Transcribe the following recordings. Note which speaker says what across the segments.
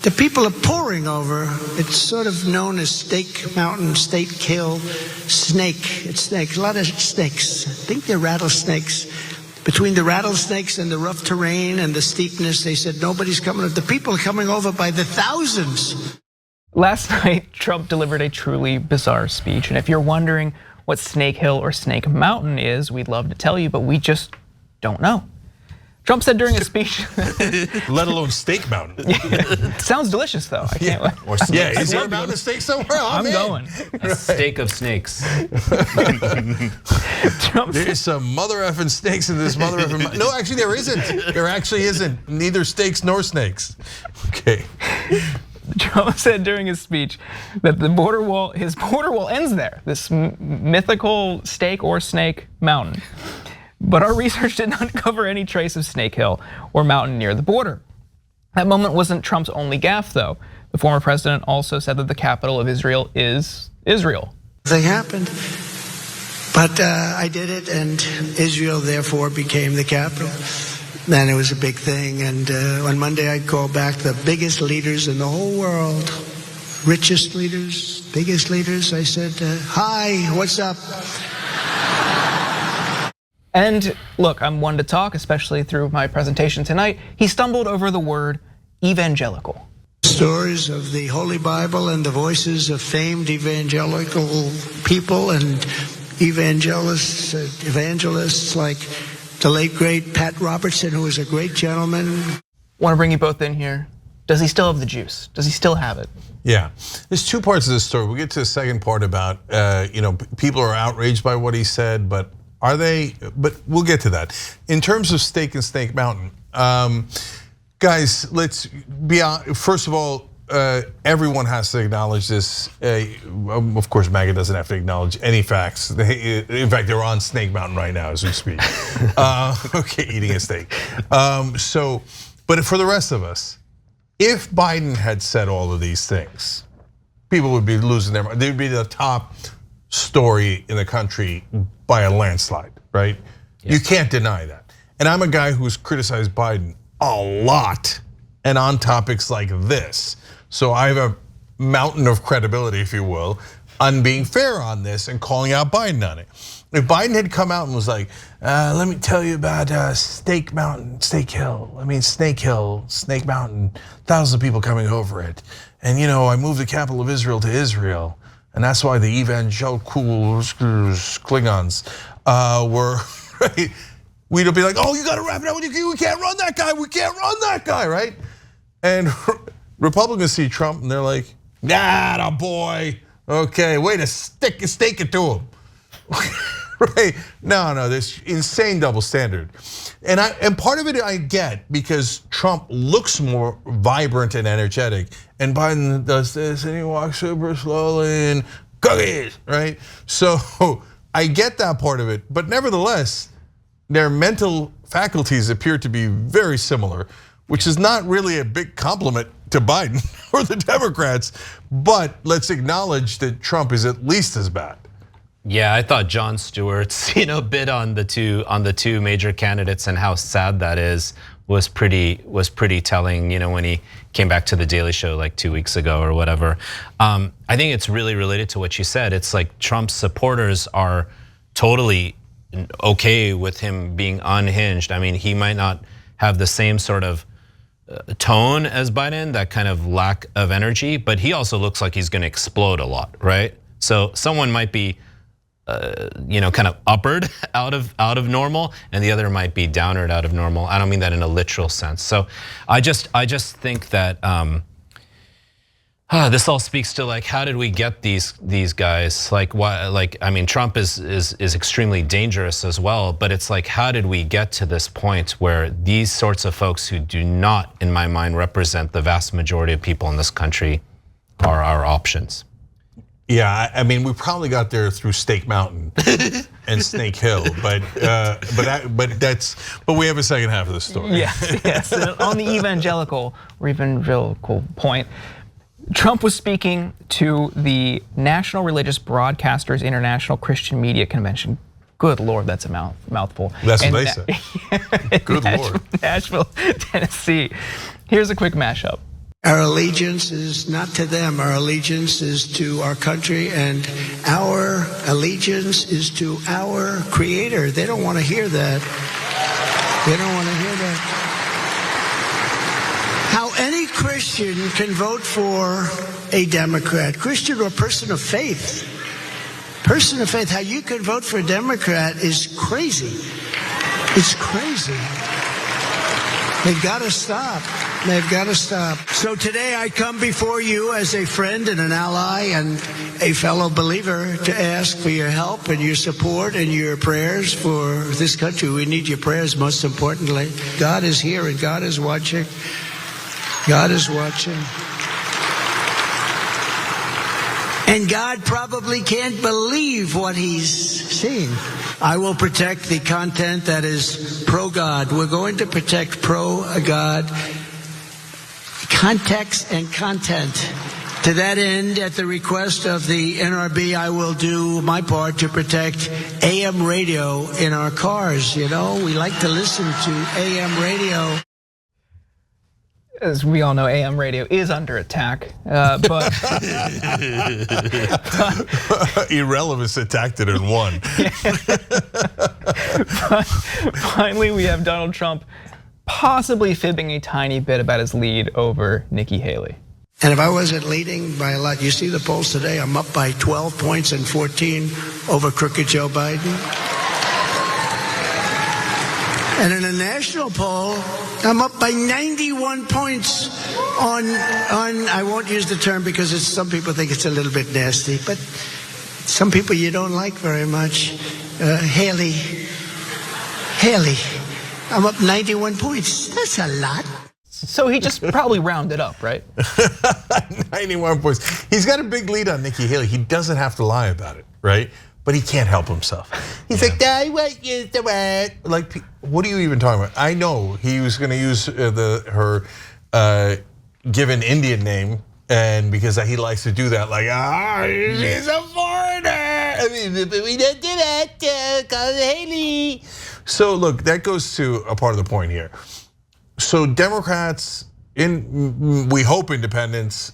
Speaker 1: The people are pouring over. It's sort of known as Snake Mountain, Snake Hill, Snake. It's snakes, a lot of snakes. I think they're rattlesnakes. Between the rattlesnakes and the rough terrain and the steepness, they said nobody's coming. The people are coming over by the thousands.
Speaker 2: Last night, Trump delivered a truly bizarre speech. And if you're wondering what Snake Hill or Snake Mountain is, we'd love to tell you, but we just don't know. Trump said during a speech,
Speaker 3: let alone Steak Mountain.
Speaker 2: Sounds delicious though. I can't wait.
Speaker 3: Or is there a mountain of steak somewhere?
Speaker 2: I'm going.
Speaker 4: A steak of snakes.
Speaker 3: There's some mother effing snakes in this mother effing. No, actually there isn't. There actually isn't. Neither steaks nor snakes. Okay.
Speaker 2: Trump said during his speech that his border wall ends there. This mythical steak or snake mountain. But our research did not cover any trace of Snake Hill or mountain near the border. That moment wasn't Trump's only gaffe, though. The former president also said that the capital of Israel is Israel.
Speaker 1: They happened, but I did it, and Israel therefore became the capital. And it was a big thing. And on Monday, I called back the biggest leaders in the whole world, richest leaders, biggest leaders. I said, "Hi, what's up?"
Speaker 2: And look, I'm one to talk, especially through my presentation tonight. He stumbled over the word evangelical.
Speaker 1: Stories of the Holy Bible and the voices of famed evangelical people and evangelists like the late great Pat Robertson, who was a great gentleman.
Speaker 2: Want to bring you both in here. Does he still have the juice? Does he still have it?
Speaker 3: Yeah, there's two parts of this story. We'll get to the second part about, people are outraged by what he said, but are they? But we'll get to that. In terms of Steak and Snake Mountain, guys, let's be honest. First of all, everyone has to acknowledge this. Of course, MAGA doesn't have to acknowledge any facts. In fact, they're on Snake Mountain right now as we speak. Okay, eating a steak. But for the rest of us, if Biden had said all of these things, people would be losing their mind. They would be the top story in the country by a landslide, right? Yeah. You can't deny that. And I'm a guy who's criticized Biden a lot and on topics like this. So I have a mountain of credibility, if you will, on being fair on this and calling out Biden on it. If Biden had come out and was like, let me tell you about Snake Mountain, Snake Hill, Snake Mountain, thousands of people coming over it. And I moved the capital of Israel to Israel. And that's why the evangelical Klingons were, right? We'd be like, oh, you gotta wrap it up. We can't run that guy. We can't run that guy, right? And Republicans see Trump and they're like, nah, boy. Okay, way to stake it to him. Right? No, this insane double standard. And part of it I get because Trump looks more vibrant and energetic, and Biden does this and he walks super slowly and cookies, right? So I get that part of it, but nevertheless, their mental faculties appear to be very similar, which is not really a big compliment to Biden or the Democrats, but let's acknowledge that Trump is at least as bad.
Speaker 4: Yeah, I thought Jon Stewart's bid on the two major candidates and how sad that is was pretty telling. When he came back to the Daily Show like 2 weeks ago or whatever. I think it's really related to what you said. It's like Trump's supporters are totally okay with him being unhinged. He might not have the same sort of tone as Biden, that kind of lack of energy, but he also looks like he's going to explode a lot, right? So someone might be kind of upward out of normal, and the other might be downward out of normal. I don't mean that in a literal sense. So I just think that this all speaks to like, how did we get these guys? Like why? Trump is extremely dangerous as well, but it's like, how did we get to this point where these sorts of folks who do not, in my mind, represent the vast majority of people in this country are our options?
Speaker 3: Yeah, we probably got there through Snake Mountain and Snake Hill, but we have a second half of the story.
Speaker 2: Yes. And on the evangelical point, Trump was speaking to the National Religious Broadcasters International Christian Media Convention. Good Lord, that's a mouthful.
Speaker 3: That's what they say. Good Lord.
Speaker 2: Nashville, Tennessee. Here's a quick mashup.
Speaker 1: Our allegiance is not to them. Our allegiance is to our country, and our allegiance is to our Creator. They don't want to hear that. They don't want to hear that. How any Christian can vote for a Democrat, Christian or person of faith. Person of faith, how you can vote for a Democrat is crazy. It's crazy. They've got to stop. They've got to stop. So today I come before you as a friend and an ally and a fellow believer to ask for your help and your support and your prayers for this country. We need your prayers most importantly. God is here and God is watching. God is watching. And God probably can't believe what he's seeing. I will protect the content that is pro-God. We're going to protect pro-God context and content. To that end, at the request of the NRB, I will do my part to protect AM radio in our cars. You know, we like to listen to AM radio.
Speaker 2: As we all know, AM radio is under attack, but
Speaker 3: Irrelevance attacked it and won.
Speaker 2: But finally, we have Donald Trump possibly fibbing a tiny bit about his lead over Nikki Haley.
Speaker 1: And if I wasn't leading by a lot, you see the polls today, I'm up by 12 points and 14 over crooked Joe Biden. And in a national poll, I'm up by 91 points on I won't use the term because some people think it's a little bit nasty, but some people you don't like very much. Haley. I'm up 91 points. That's a lot.
Speaker 2: So he just probably rounded up, right?
Speaker 3: 91 points. He's got a big lead on Nikki Haley. He doesn't have to lie about it, right? But he can't help himself. He's like, I won't use the word. Like, what are you even talking about? I know he was going to use her given Indian name, and because he likes to do that, like, she's a foreigner. I mean, we don't do that, call Haley. So look, that goes to a part of the point here. So Democrats, we hope independents,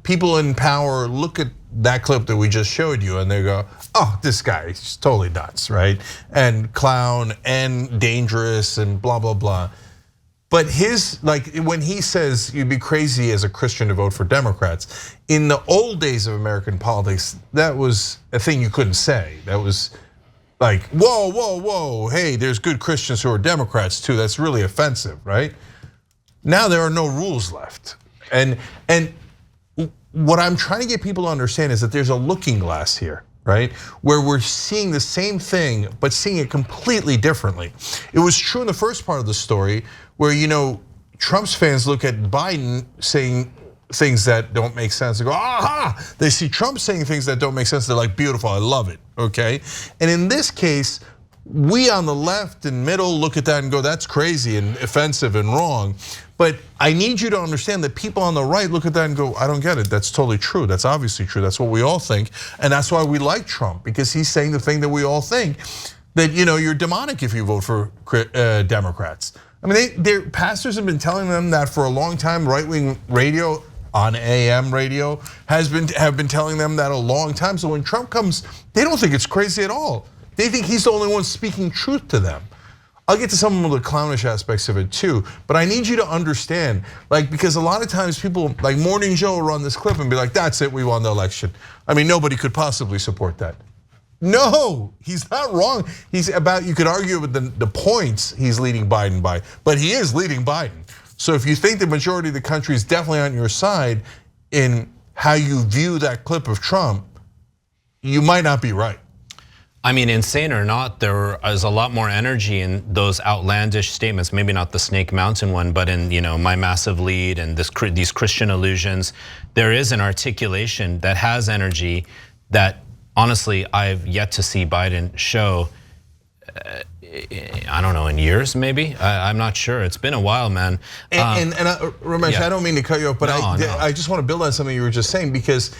Speaker 3: people in power look at that clip that we just showed you and they go, oh, this guy is totally nuts, right? And clown and dangerous and blah, blah, blah. But when he says you'd be crazy as a Christian to vote for Democrats, in the old days of American politics, that was a thing you couldn't say. That was like, whoa, whoa, whoa, hey, there's good Christians who are Democrats too. That's really offensive, right? Now there are no rules left. And what I'm trying to get people to understand is that there's a looking glass here, right? Where we're seeing the same thing, but seeing it completely differently. It was true in the first part of the story where, Trump's fans look at Biden saying things that don't make sense. They go, aha! They see Trump saying things that don't make sense. They're like, beautiful, I love it, okay? And in this case, we on the left and middle look at that and go, that's crazy and offensive and wrong. But I need you to understand that people on the right look at that and go, I don't get it. That's totally true. That's obviously true. That's what we all think. And that's why we like Trump, because he's saying the thing that we all think, that you're demonic if you vote for Democrats. I mean, their pastors have been telling them that for a long time. Right-wing radio on AM radio have been telling them that a long time. So when Trump comes, they don't think it's crazy at all. They think he's the only one speaking truth to them. I'll get to some of the clownish aspects of it too, but I need you to understand, because a lot of times people, like Morning Joe will run this clip and be like, that's it, we won the election. I mean, nobody could possibly support that. No, he's not wrong. You could argue with the points he's leading Biden by, but he is leading Biden. So if you think the majority of the country is definitely on your side in how you view that clip of Trump, you might not be right.
Speaker 4: I mean, insane or not, there is a lot more energy in those outlandish statements. Maybe not the Snake Mountain one, but in my massive lead and these Christian allusions, there is an articulation that has energy that honestly I've yet to see Biden show. I don't know, in years maybe. I'm not sure. It's been a while, man.
Speaker 3: And Ramesh, yeah. I don't mean to cut you off, but
Speaker 4: no.
Speaker 3: I just want to build on something you were just saying, because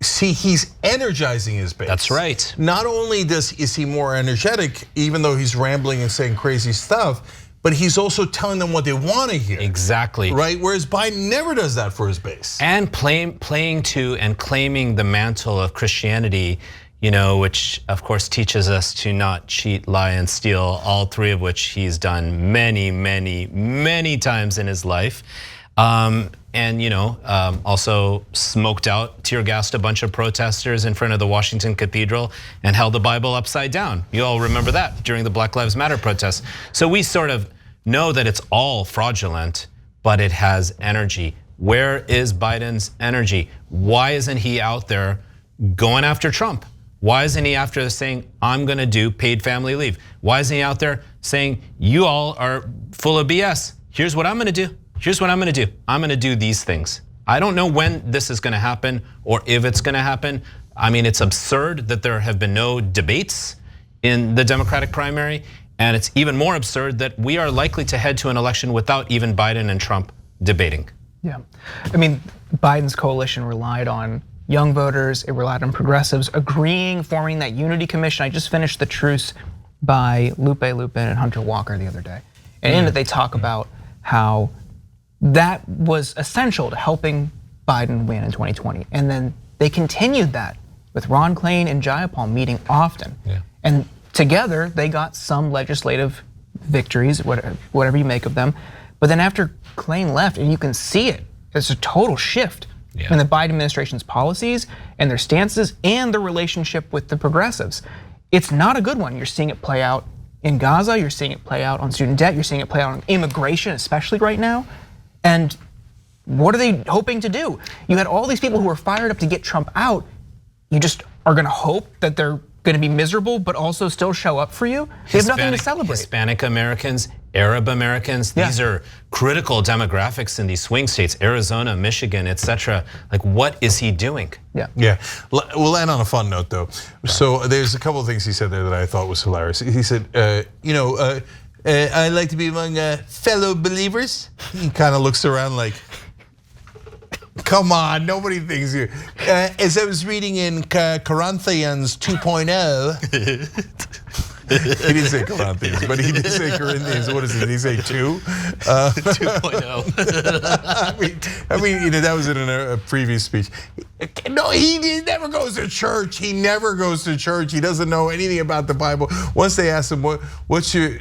Speaker 3: see, he's energizing his base.
Speaker 4: That's right.
Speaker 3: Not only is he more energetic, even though he's rambling and saying crazy stuff, but he's also telling them what they want to hear.
Speaker 4: Exactly.
Speaker 3: Right? Whereas Biden never does that for his base.
Speaker 4: And playing to and claiming the mantle of Christianity, which of course teaches us to not cheat, lie, and steal, all three of which he's done many, many, many times in his life. Also smoked out, tear gassed a bunch of protesters in front of the Washington Cathedral and held the Bible upside down. You all remember that during the Black Lives Matter protests. So we sort of know that it's all fraudulent, but it has energy. Where is Biden's energy? Why isn't he out there going after Trump? Why isn't he after saying, I'm gonna do paid family leave? Why isn't he out there saying, you all are full of BS? Here's what I'm gonna do. Here's what I'm gonna do. I'm gonna do these things. I don't know when this is gonna happen or if it's gonna happen. I mean, it's absurd that there have been no debates in the Democratic primary, and it's even more absurd that we are likely to head to an election without even Biden and Trump debating.
Speaker 2: Yeah, I mean, Biden's coalition relied on young voters, it relied on progressives agreeing, forming that unity commission. I just finished The Truce by Lupe Lupin and Hunter Walker the other day. And in it they talk about how that was essential to helping Biden win in 2020. And then they continued that with Ron Klain and Jayapal meeting often.
Speaker 4: Yeah.
Speaker 2: And together they got some legislative victories, whatever you make of them. But then after Klain left, and you can see it, it's a total shift in the Biden administration's policies and their stances and their relationship with the progressives. It's not a good one. You're seeing it play out in Gaza, you're seeing it play out on student debt, you're seeing it play out on immigration, especially right now. And what are they hoping to do? You had all these people who were fired up to get Trump out. You just are gonna hope that they're gonna be miserable, but also still show up for you? They have nothing to celebrate.
Speaker 4: Hispanic Americans, Arab Americans, these are critical demographics in these swing states, Arizona, Michigan, etc. Like, what is he doing?
Speaker 3: Yeah, we'll end on a fun note though. So there's a couple of things he said there that I thought was hilarious. He said, I like to be among fellow believers. He kind of looks around like, come on, nobody thinks you. As I was reading in Corinthians 2.0, he didn't say Corinthians, but he did say Corinthians. What is it? Did he say 2?
Speaker 4: 2.0.
Speaker 3: I mean, that was in a previous speech. No, he never goes to church. He never goes to church. He doesn't know anything about the Bible. Once they asked him, what's your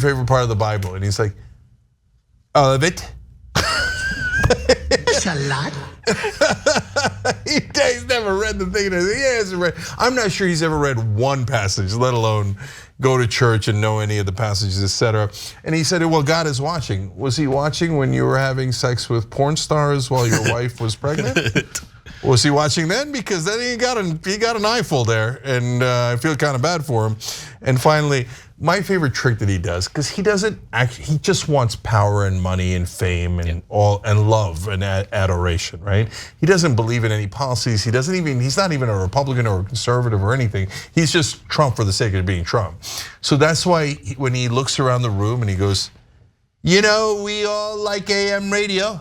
Speaker 3: favorite part of the Bible? And he's like, all of it.
Speaker 1: It's a lot.
Speaker 3: He's never read the thing. He hasn't read. I'm not sure he's ever read one passage, let alone go to church and know any of the passages, etc. And he said, well, God is watching. Was he watching when you were having sex with porn stars while your wife was pregnant? Was he watching then? Because then he got an eyeful there, and I feel kind of bad for him. And finally, my favorite trick that he does, because he just wants power and money and fame and love and adoration, right? He doesn't believe in any policies. He's not even a Republican or a conservative or anything. He's just Trump for the sake of being Trump. So that's why when he looks around the room and he goes, we all like AM radio.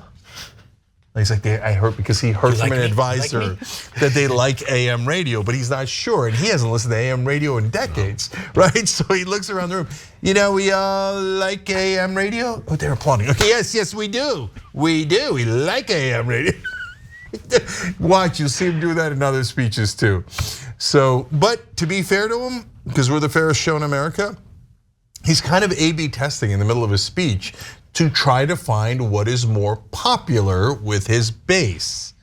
Speaker 3: He's like, I heard, because he heard from an advisor that they like AM radio, but he's not sure, and he hasn't listened to AM radio in decades, right? So he looks around the room. We all like AM radio. Oh, they're applauding. Okay, yes, we do. We like AM radio. Watch, you'll see him do that in other speeches too. So, but to be fair to him, because we're the fairest show in America, he's kind of A/B testing in the middle of his speech to try to find what is more popular with his base.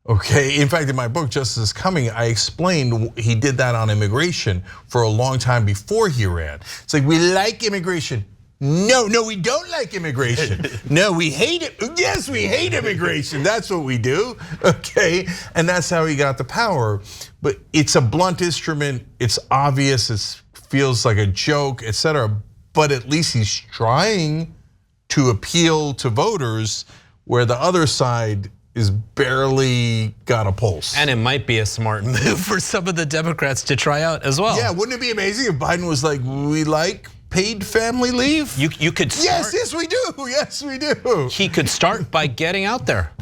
Speaker 3: Okay, in fact, in my book, Justice is Coming, I explained he did that on immigration for a long time before he ran. It's like, we like immigration. No, we don't like immigration. No, we hate it. Yes, we hate immigration. That's what we do, okay? And that's how he got the power. But it's a blunt instrument. It's obvious. It feels like a joke, etc. But at least he's trying to appeal to voters, where the other side is barely got a pulse.
Speaker 4: And it might be a smart move for some of the Democrats to try out as well.
Speaker 3: Yeah, wouldn't it be amazing if Biden was like, we like paid family leave?
Speaker 4: You could start.
Speaker 3: Yes, we do. Yes, we do.
Speaker 4: He could start by getting out there.